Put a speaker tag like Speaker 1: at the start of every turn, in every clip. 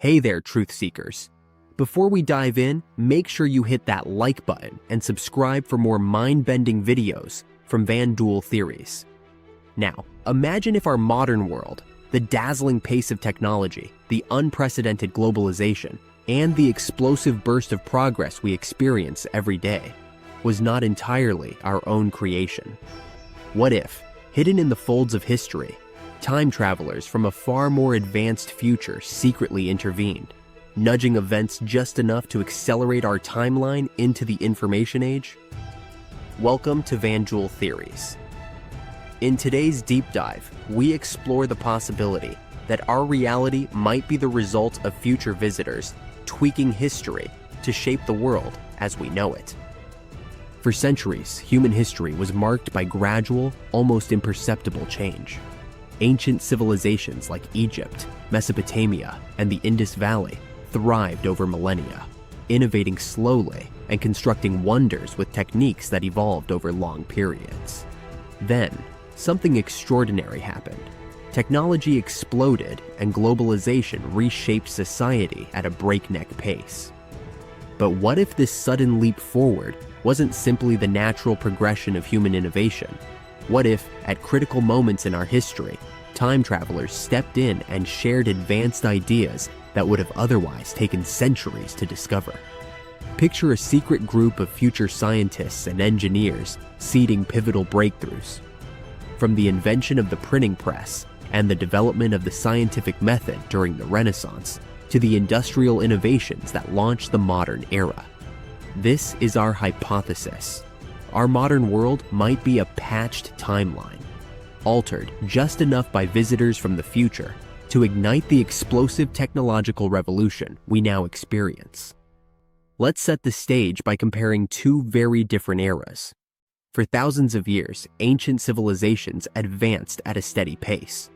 Speaker 1: Hey there, truth seekers. Before we dive in, make sure you hit that like button and subscribe for more mind-bending videos from Vandul Theories. Now, imagine if our modern world, the dazzling pace of technology, the unprecedented globalization, and the explosive burst of progress we experience every day, was not entirely our own creation. What if, hidden in the folds of history, time travelers from a far more advanced future secretly intervened, nudging events just enough to accelerate our timeline into the information age? Welcome to Vandul Theories. In today's deep dive, we explore the possibility that our reality might be the result of future visitors tweaking history to shape the world as we know it. For centuries, human history was marked by gradual, almost imperceptible change. Ancient civilizations like Egypt, Mesopotamia, and the Indus Valley thrived over millennia, innovating slowly and constructing wonders with techniques that evolved over long periods. Then, something extraordinary happened. Technology exploded and globalization reshaped society at a breakneck pace. But what if this sudden leap forward wasn't simply the natural progression of human innovation? What if, at critical moments in our history, time travelers stepped in and shared advanced ideas that would have otherwise taken centuries to discover? Picture a secret group of future scientists and engineers seeding pivotal breakthroughs. From the invention of the printing press and the development of the scientific method during the Renaissance to the industrial innovations that launched the modern era. This is our hypothesis. Our modern world might be a patched timeline, altered just enough by visitors from the future to ignite the explosive technological revolution we now experience. Let's set the stage by comparing two very different eras. For thousands of years, ancient civilizations advanced at a steady pace.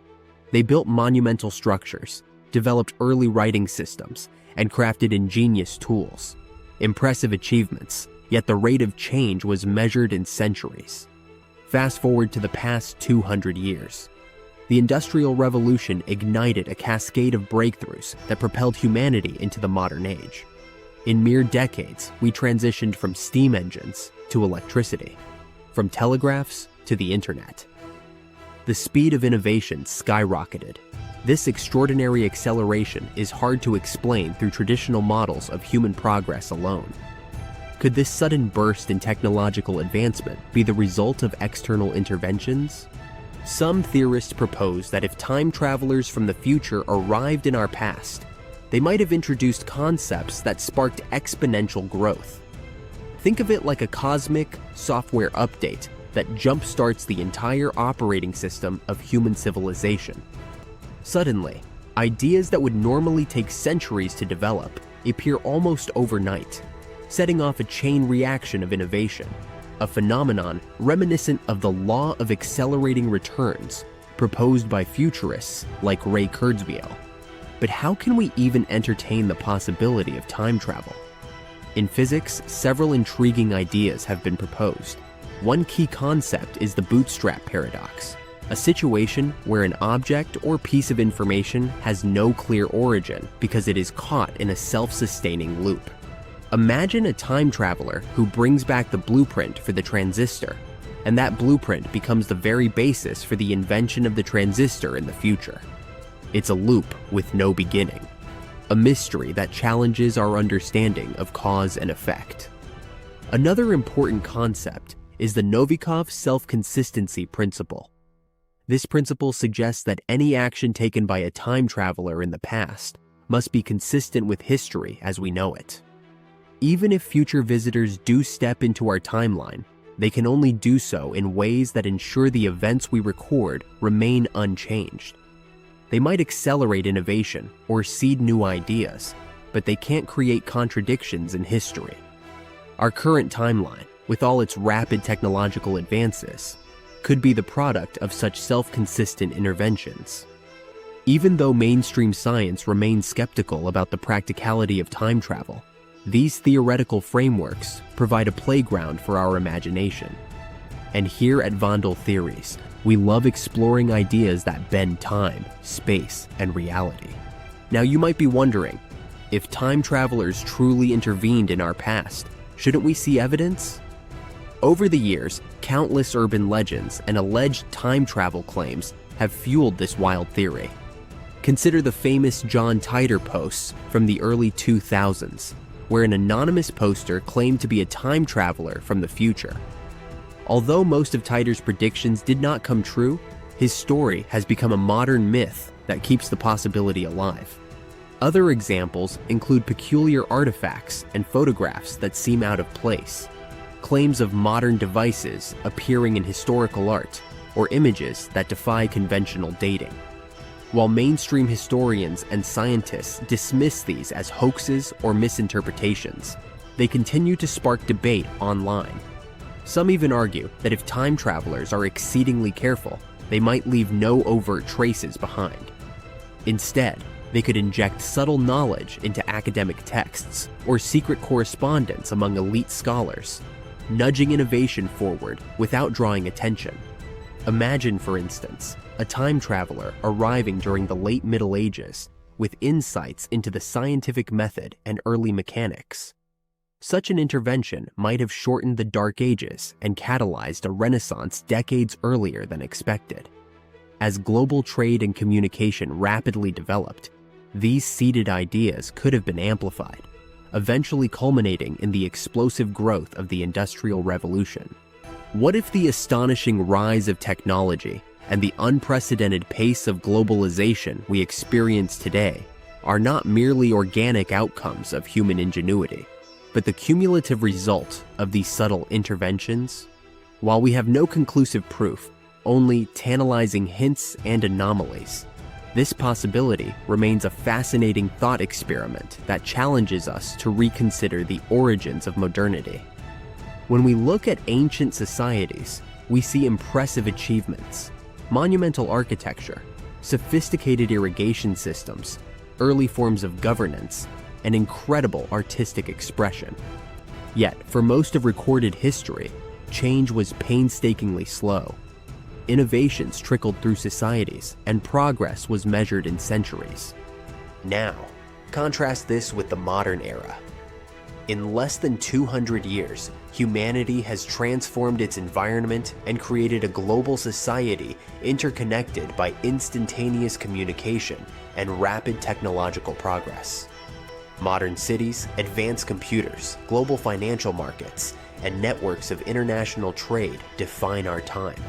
Speaker 1: They built monumental structures, developed early writing systems, and crafted ingenious tools. Impressive achievements, yet the rate of change was measured in centuries. Fast forward to the past 200 years. The Industrial Revolution ignited a cascade of breakthroughs that propelled humanity into the modern age. In mere decades, we transitioned from steam engines to electricity, from telegraphs to the internet. The speed of innovation skyrocketed. This extraordinary acceleration is hard to explain through traditional models of human progress alone. Could this sudden burst in technological advancement be the result of external interventions? Some theorists propose that if time travelers from the future arrived in our past, they might have introduced concepts that sparked exponential growth. Think of it like a cosmic software update that jump-starts the entire operating system of human civilization. Suddenly, ideas that would normally take centuries to develop appear almost overnight, setting off a chain reaction of innovation, a phenomenon reminiscent of the law of accelerating returns proposed by futurists like Ray Kurzweil. But how can we even entertain the possibility of time travel? In physics, several intriguing ideas have been proposed. One key concept is the bootstrap paradox, a situation where an object or piece of information has no clear origin because it is caught in a self-sustaining loop. Imagine a time traveler who brings back the blueprint for the transistor, and that blueprint becomes the very basis for the invention of the transistor in the future. It's a loop with no beginning, a mystery that challenges our understanding of cause and effect. Another important concept is the Novikov self-consistency principle. This principle suggests that any action taken by a time traveler in the past must be consistent with history as we know it. Even if future visitors do step into our timeline, they can only do so in ways that ensure the events we record remain unchanged. They might accelerate innovation or seed new ideas, but they can't create contradictions in history. Our current timeline, with all its rapid technological advances, could be the product of such self-consistent interventions. Even though mainstream science remains skeptical about the practicality of time travel, these theoretical frameworks provide a playground for our imagination. And here at Vandul Theories, we love exploring ideas that bend time, space, and reality. Now you might be wondering, if time travelers truly intervened in our past, shouldn't we see evidence? Over the years, countless urban legends and alleged time travel claims have fueled this wild theory. Consider the famous John Titor posts from the early 2000s, where an anonymous poster claimed to be a time traveler from the future. Although most of Titor's predictions did not come true, his story has become a modern myth that keeps the possibility alive. Other examples include peculiar artifacts and photographs that seem out of place, claims of modern devices appearing in historical art, or images that defy conventional dating. While mainstream historians and scientists dismiss these as hoaxes or misinterpretations, they continue to spark debate online. Some even argue that if time travelers are exceedingly careful, they might leave no overt traces behind. Instead, they could inject subtle knowledge into academic texts or secret correspondence among elite scholars, nudging innovation forward without drawing attention. Imagine, for instance, a time traveler arriving during the late Middle Ages with insights into the scientific method and early mechanics. Such an intervention might have shortened the Dark Ages and catalyzed a renaissance decades earlier than expected. As global trade and communication rapidly developed, these seeded ideas could have been amplified, eventually culminating in the explosive growth of the Industrial Revolution. What if the astonishing rise of technology and the unprecedented pace of globalization we experience today are not merely organic outcomes of human ingenuity, but the cumulative result of these subtle interventions? While we have no conclusive proof, only tantalizing hints and anomalies, this possibility remains a fascinating thought experiment that challenges us to reconsider the origins of modernity. When we look at ancient societies, we see impressive achievements, monumental architecture, sophisticated irrigation systems, early forms of governance, and incredible artistic expression. Yet, for most of recorded history, change was painstakingly slow. Innovations trickled through societies, and progress was measured in centuries. Now, contrast this with the modern era. In less than 200 years, humanity has transformed its environment and created a global society interconnected by instantaneous communication and rapid technological progress. Modern cities, advanced computers, global financial markets, and networks of international trade define our time.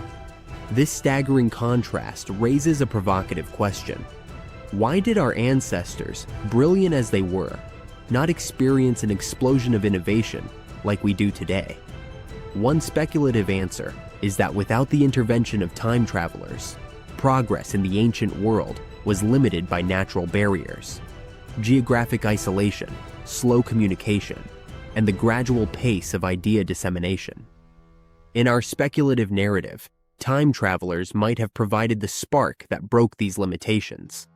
Speaker 1: This staggering contrast raises a provocative question. Why did our ancestors, brilliant as they were, not experience an explosion of innovation like we do today? One speculative answer is that without the intervention of time travelers, progress in the ancient world was limited by natural barriers, geographic isolation, slow communication, and the gradual pace of idea dissemination. In our speculative narrative, time travelers might have provided the spark that broke these limitations.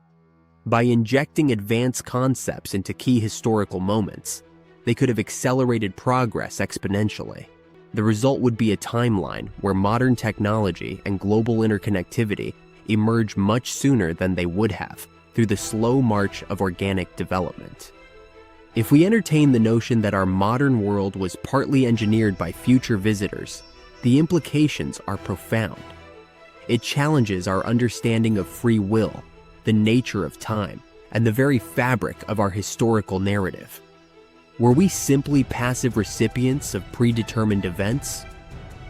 Speaker 1: By injecting advanced concepts into key historical moments, they could have accelerated progress exponentially. The result would be a timeline where modern technology and global interconnectivity emerge much sooner than they would have through the slow march of organic development. If we entertain the notion that our modern world was partly engineered by future visitors, the implications are profound. It challenges our understanding of free will, the nature of time, and the very fabric of our historical narrative. Were we simply passive recipients of predetermined events?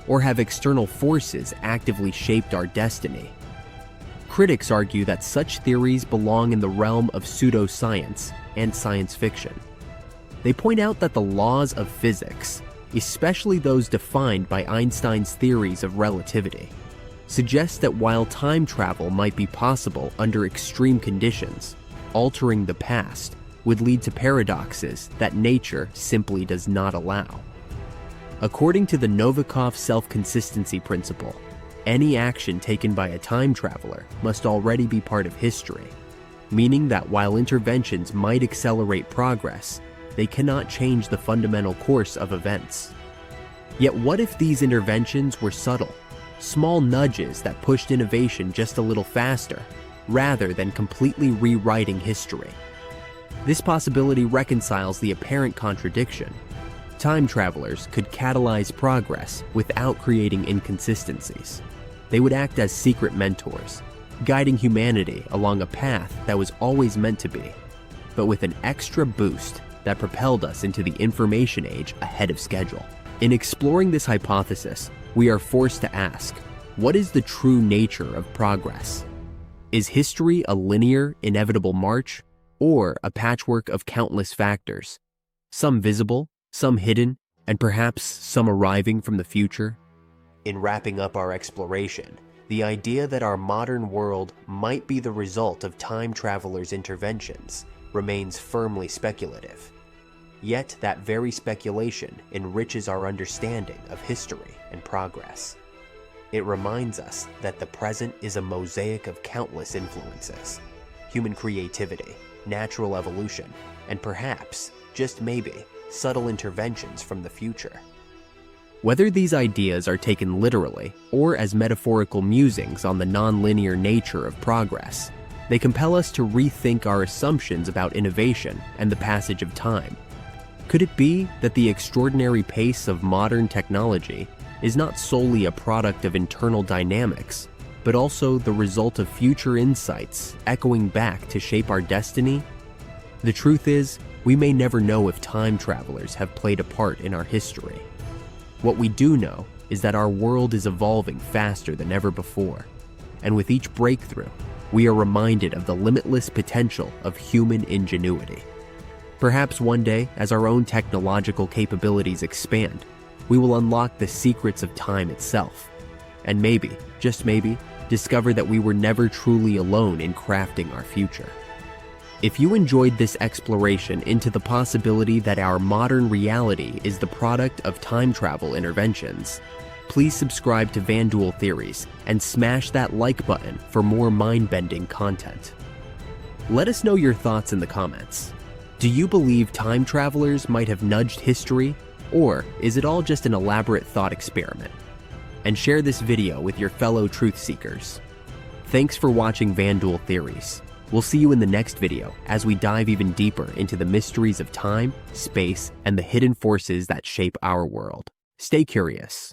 Speaker 1: Or have external forces actively shaped our destiny? Critics argue that such theories belong in the realm of pseudoscience and science fiction. They point out that the laws of physics, especially those defined by Einstein's theories of relativity, suggest that while time travel might be possible under extreme conditions, altering the past would lead to paradoxes that nature simply does not allow. According to the Novikov self-consistency principle, any action taken by a time traveler must already be part of history, meaning that while interventions might accelerate progress, they cannot change the fundamental course of events. Yet what if these interventions were subtle, small nudges that pushed innovation just a little faster, rather than completely rewriting history. This possibility reconciles the apparent contradiction. Time travelers could catalyze progress without creating inconsistencies. They would act as secret mentors, guiding humanity along a path that was always meant to be, but with an extra boost that propelled us into the information age ahead of schedule. In exploring this hypothesis, we are forced to ask, what is the true nature of progress? Is history a linear, inevitable march, or a patchwork of countless factors, some visible, some hidden, and perhaps some arriving from the future? In wrapping up our exploration, the idea that our modern world might be the result of time travelers' interventions remains firmly speculative. Yet that very speculation enriches our understanding of history and progress. It reminds us that the present is a mosaic of countless influences: human creativity, natural evolution, and perhaps, just maybe, subtle interventions from the future. Whether these ideas are taken literally or as metaphorical musings on the nonlinear nature of progress, they compel us to rethink our assumptions about innovation and the passage of time. Could it be that the extraordinary pace of modern technology is not solely a product of internal dynamics, but also the result of future insights echoing back to shape our destiny? The truth is, we may never know if time travelers have played a part in our history. What we do know is that our world is evolving faster than ever before, and with each breakthrough, we are reminded of the limitless potential of human ingenuity. Perhaps one day, as our own technological capabilities expand, we will unlock the secrets of time itself, and maybe, just maybe, discover that we were never truly alone in crafting our future. If you enjoyed this exploration into the possibility that our modern reality is the product of time travel interventions, please subscribe to Vandul Theories and smash that like button for more mind-bending content. Let us know your thoughts in the comments. Do you believe time travelers might have nudged history, or is it all just an elaborate thought experiment? And share this video with your fellow truth seekers. Thanks for watching Vandul Theories. We'll see you in the next video as we dive even deeper into the mysteries of time, space, and the hidden forces that shape our world. Stay curious.